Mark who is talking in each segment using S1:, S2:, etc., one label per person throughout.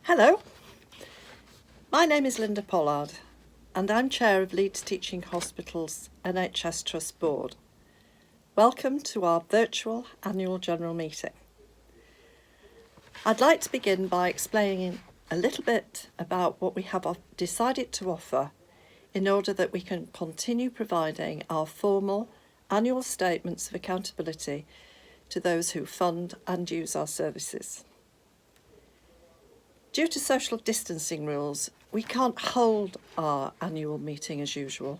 S1: Hello, my name is Linda Pollard and I'm Chair of Leeds Teaching Hospitals NHS Trust Board. Welcome to our virtual annual general meeting. I'd like to begin by explaining a little bit about what we have decided to offer in order that we can continue providing our formal annual statements of accountability to those who fund and use our services. Due to social distancing rules, we can't hold our annual meeting as usual,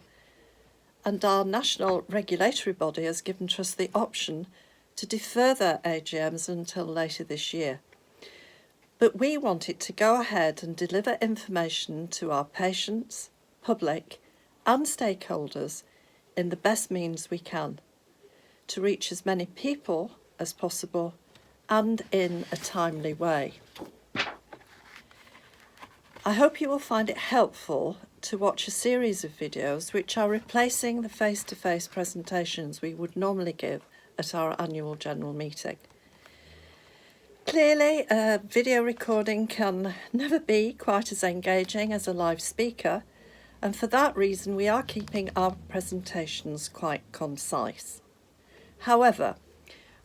S1: and our national regulatory body has given Trust the option to defer their AGMs until later this year. But we wanted to go ahead and deliver information to our patients, public and stakeholders in the best means we can, to reach as many people as possible and in a timely way. I hope you will find it helpful to watch a series of videos which are replacing the face-to-face presentations we would normally give at our annual general meeting. Clearly, a video recording can never be quite as engaging as a live speaker, and for that reason we are keeping our presentations quite concise. However,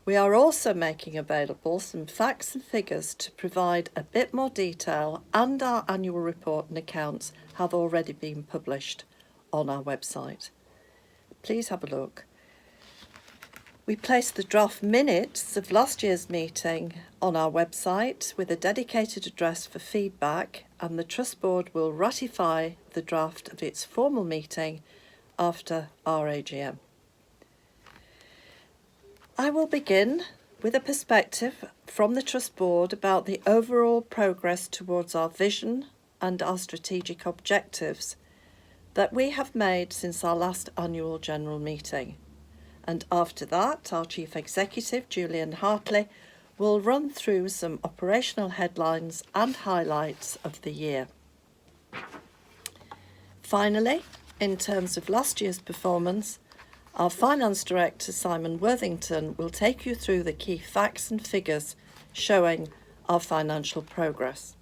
S1: we are also making available some facts and figures to provide a bit more detail, and our annual report and accounts have already been published on our website. Please have a look. We placed the draft minutes of last year's meeting on our website with a dedicated address for feedback, and the Trust Board will ratify the draft of its formal meeting after our AGM. I will begin with a perspective from the Trust Board about the overall progress towards our vision and our strategic objectives that we have made since our last annual general meeting. And after that, our Chief Executive, Julian Hartley, will run through some operational headlines and highlights of the year. Finally, in terms of last year's performance, our Finance Director, Simon Worthington, will take you through the key facts and figures showing our financial progress.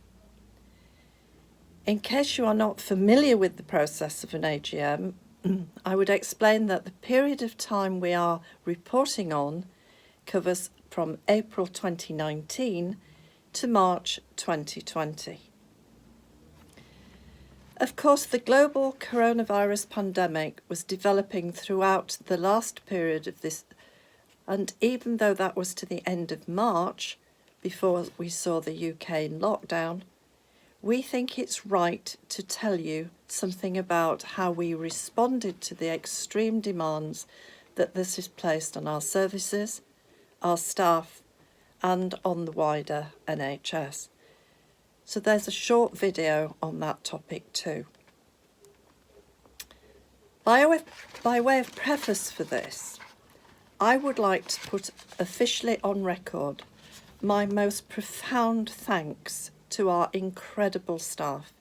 S1: In case you are not familiar with the process of an AGM, I would explain that the period of time we are reporting on covers from April 2019 to March 2020. Of course, the global coronavirus pandemic was developing throughout the last period of this, and even though that was to the end of March, before we saw the UK in lockdown, we think it's right to tell you something about how we responded to the extreme demands that this has placed on our services, our staff, and on the wider NHS. So there's a short video on that topic too. By way of preface for this, I would like to put officially on record my most profound thanks to our incredible staff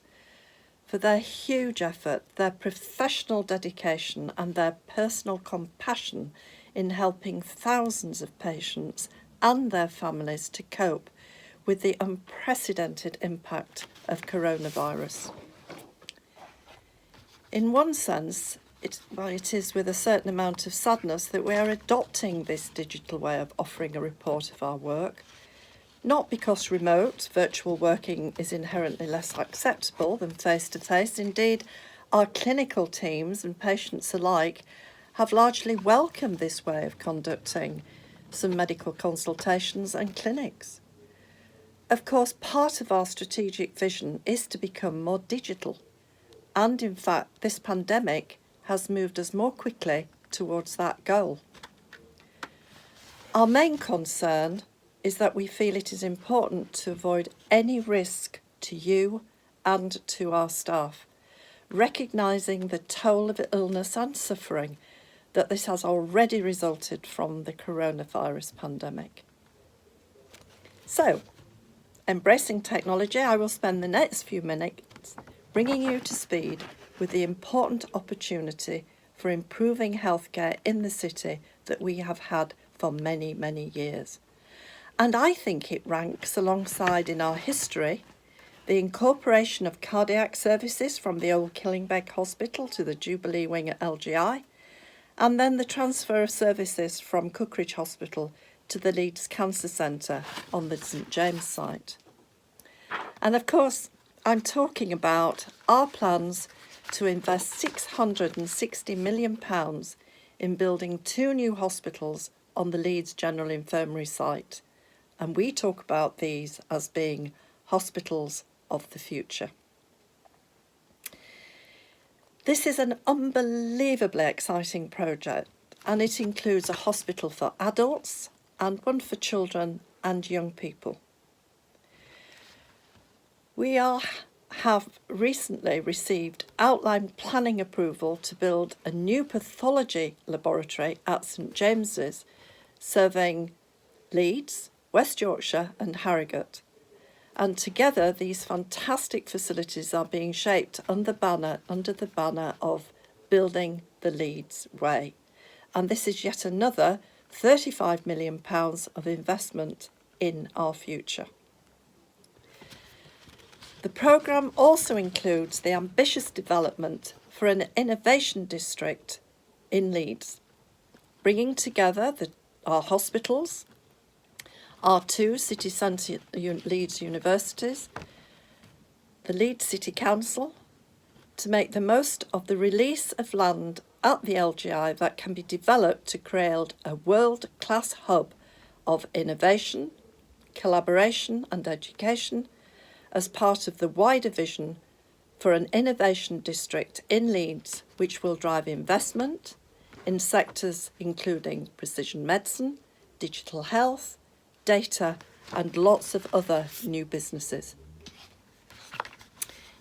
S1: for their huge effort, their professional dedication and their personal compassion in helping thousands of patients and their families to cope with the unprecedented impact of coronavirus. In one sense, it is with a certain amount of sadness that we are adopting this digital way of offering a report of our work, not because remote, virtual working is inherently less acceptable than face-to-face. Indeed, our clinical teams and patients alike have largely welcomed this way of conducting some medical consultations and clinics. Of course, part of our strategic vision is to become more digital, and in fact, this pandemic has moved us more quickly towards that goal. Our main concern is that we feel it is important to avoid any risk to you and to our staff, recognising the toll of illness and suffering that this has already resulted from the coronavirus pandemic. So, embracing technology, I will spend the next few minutes bringing you to speed with the important opportunity for improving healthcare in the city that we have had for many, many years. And I think it ranks alongside in our history the incorporation of cardiac services from the old Killingbeck Hospital to the Jubilee Wing at LGI, and then the transfer of services from Cookridge Hospital to the Leeds Cancer Centre on the St James site. And of course, I'm talking about our plans to invest £660 million in building 2 new hospitals on the Leeds General Infirmary site. And we talk about these as being hospitals of the future. This is an unbelievably exciting project, and it includes a hospital for adults and one for children and young people. We have recently received outline planning approval to build a new pathology laboratory at St James's, serving Leeds, West Yorkshire and Harrogate. And together these fantastic facilities are being shaped under the banner of Building the Leeds Way. And this is yet another £35 million of investment in our future. The programme also includes the ambitious development for an innovation district in Leeds, bringing together our hospitals, our 2 city centre Leeds universities, the Leeds City Council, to make the most of the release of land at the LGI that can be developed to create a world-class hub of innovation, collaboration and education as part of the wider vision for an innovation district in Leeds, which will drive investment in sectors including precision medicine, digital health, data and lots of other new businesses.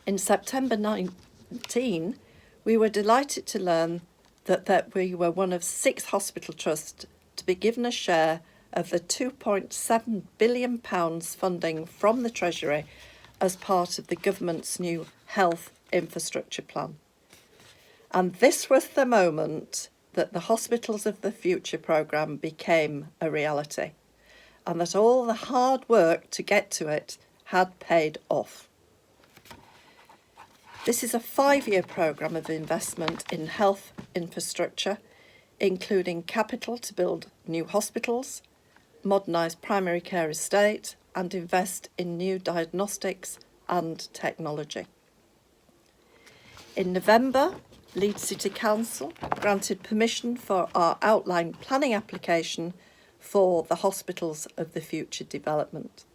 S1: In September 19, we were delighted to learn that we were one of 6 hospital trusts to be given a share of the £2.7 billion funding from the Treasury as part of the government's new health infrastructure plan. And this was the moment that the Hospitals of the Future programme became a reality, and that all the hard work to get to it had paid off. This is a 5-year programme of investment in health infrastructure, including capital to build new hospitals, modernise primary care estate, and invest in new diagnostics and technology. In November, Leeds City Council granted permission for our outline planning application for the Hospitals of the Future development.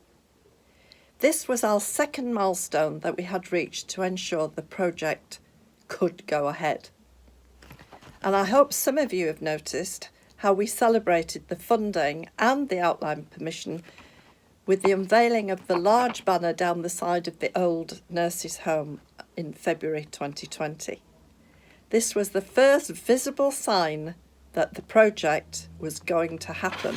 S1: This was our second milestone that we had reached to ensure the project could go ahead. And I hope some of you have noticed how we celebrated the funding and the outline permission with the unveiling of the large banner down the side of the old nurses' home in February 2020. This was the first visible sign that the project was going to happen.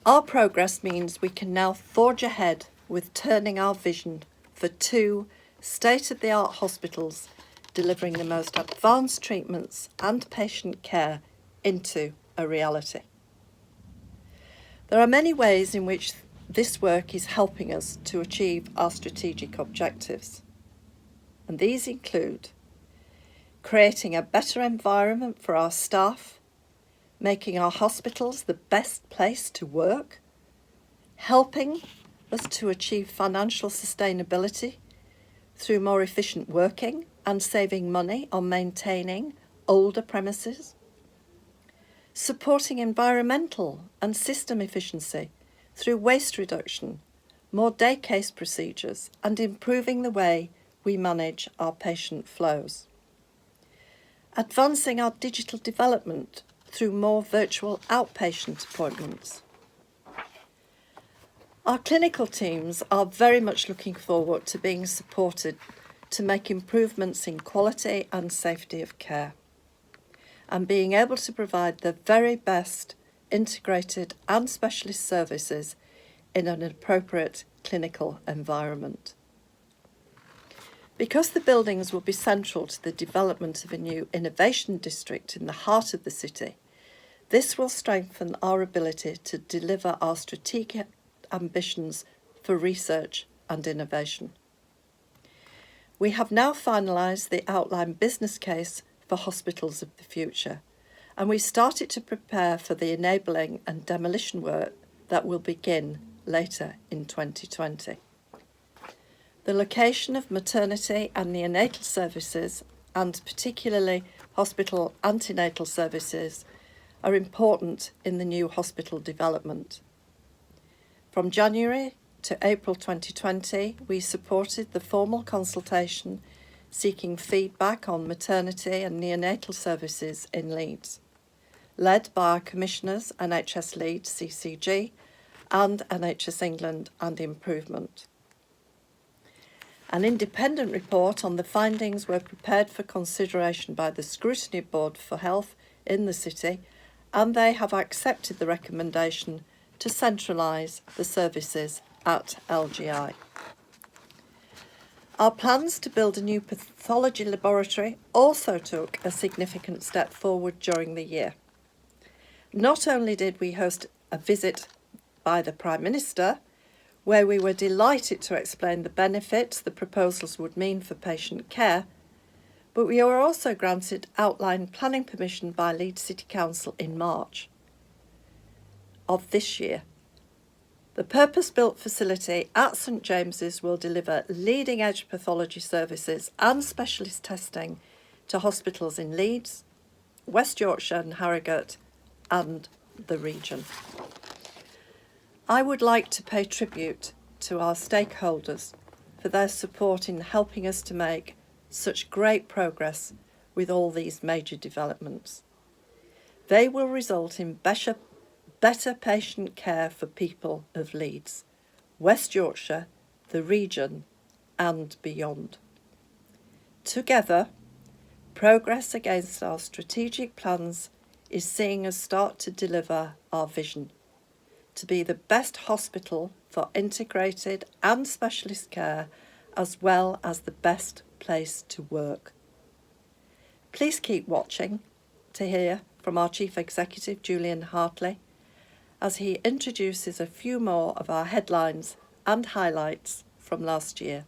S1: Our progress means we can now forge ahead with turning our vision for 2 state-of-the-art hospitals delivering the most advanced treatments and patient care into a reality. There are many ways in which this work is helping us to achieve our strategic objectives, and these include creating a better environment for our staff, making our hospitals the best place to work, helping us to achieve financial sustainability through more efficient working and saving money on maintaining older premises, supporting environmental and system efficiency through waste reduction, more day case procedures, and improving the way we manage our patient flows. Advancing our digital development through more virtual outpatient appointments. Our clinical teams are very much looking forward to being supported to make improvements in quality and safety of care, and being able to provide the very best integrated and specialist services in an appropriate clinical environment. Because the buildings will be central to the development of a new innovation district in the heart of the city, this will strengthen our ability to deliver our strategic ambitions for research and innovation. We have now finalised the outline business case for Hospitals of the Future, and we started to prepare for the enabling and demolition work that will begin later in 2020. The location of maternity and neonatal services, and particularly hospital antenatal services, are important in the new hospital development. From January to April 2020, we supported the formal consultation seeking feedback on maternity and neonatal services in Leeds, led by our commissioners NHS Leeds CCG and NHS England and Improvement. An independent report on the findings were prepared for consideration by the Scrutiny Board for Health in the City, and they have accepted the recommendation to centralise the services at LGI. Our plans to build a new pathology laboratory also took a significant step forward during the year. Not only did we host a visit by the Prime Minister, where we were delighted to explain the benefits the proposals would mean for patient care, but we were also granted outline planning permission by Leeds City Council in March of this year. The purpose-built facility at St James's will deliver leading-edge pathology services and specialist testing to hospitals in Leeds, West Yorkshire and Harrogate, and the region. I would like to pay tribute to our stakeholders for their support in helping us to make such great progress with all these major developments. They will result in better patient care for people of Leeds, West Yorkshire, the region and beyond. Together, progress against our strategic plans is seeing us start to deliver our vision to be the best hospital for integrated and specialist care, as well as the best place to work. Please keep watching to hear from our Chief Executive, Julian Hartley, as he introduces a few more of our headlines and highlights from last year.